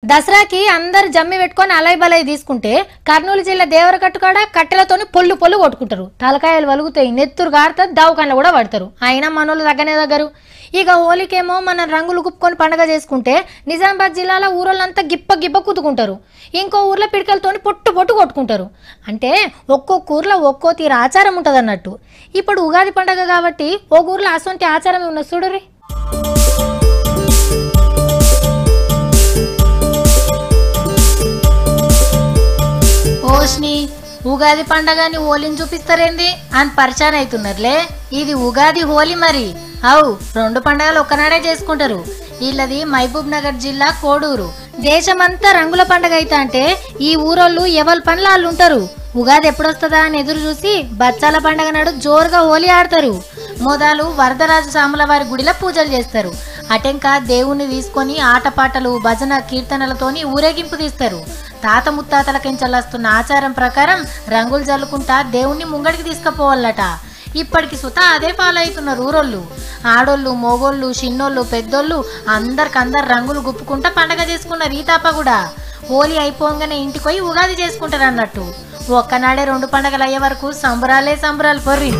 దసరాకి అందరు జమ్మి పెట్టుకొని అలై బలై తీసుకుంటే కర్నూలు జిల్లా దేవరకట్టు కాడ కట్టెలతోని పొల్లు పొల్లు కొట్టుకుంటారు. తలకాయలు వలుగుతాయి, నెత్తురు గారుతుంది, దవాఖానలో కూడా పడతారు. అయినా మనోళ్ళు తగ్గనే దగ్గరు. ఇక హోలీకేమో మన రంగులు గుప్పుకొని పండగ చేసుకుంటే నిజామాబాద్ జిల్లాలో ఊరోళ్ళంతా గిప్ప గిప్ప కుతుకుంటారు. ఇంకో ఊర్లో పిడికలతోని పొట్టు పొట్టు కొట్టుకుంటారు. అంటే ఒక్కొక్క ఊర్లో ఒక్కో తీరు ఆచారం ఉంటుంది అన్నట్టు. ఇప్పుడు ఉగాది పండగ కాబట్టి ఒక ఊర్లో అసొంటి ఆచారం ఉన్నది చూడరి. ఓష్ని ఉగాది పండగని హోలీని చూపిస్తారేంది అని పరిచయం అవుతున్నారులే. ఇది ఉగాది హోలీ మరి. అవు రెండు పండగలు ఒక్కనాడే చేసుకుంటారు. వీళ్ళది మహబూబ్ నగర్ జిల్లా కోడూరు. దేశమంతా రంగుల పండగ అయితే అంటే ఈ ఊరోళ్ళు ఎవరి పనులు వాళ్ళు ఉంటారు. ఉగాది ఎప్పుడొస్తుందా అని ఎదురు చూసి బచ్చాల పండగ నాడు జోరుగా హోలీ ఆడతారు. మొదలు వరదరాజు సాముల వారి గుడిలో పూజలు చేస్తారు. అటెంక దేవుణ్ణి తీసుకొని ఆటపాటలు భజన కీర్తనలతోని ఊరేగింపు తీస్తారు. తాత ముత్తాతలకించలస్తున్న ఆచారం ప్రకారం రంగులు జల్లుకుంటా దేవుణ్ణి ముంగడికి తీసుకుపోవాలట. ఇప్పటికి సుత అదే ఫాలో అవుతున్నారు ఊరోళ్ళు. ఆడోళ్ళు, మోగోళ్ళు, చిన్నోళ్ళు, పెద్దోళ్ళు అందరికందరు రంగులు గుప్పుకుంటా పండగ చేసుకున్నారు. ఈ తాప కూడా హోలీ అయిపోగానే ఇంటికి పోయి ఉగాది చేసుకుంటారు అన్నట్టు. ఒక్కనాడే రెండు పండగలు అయ్యే వరకు సంబరాలే సంబరాలు పొర్రి.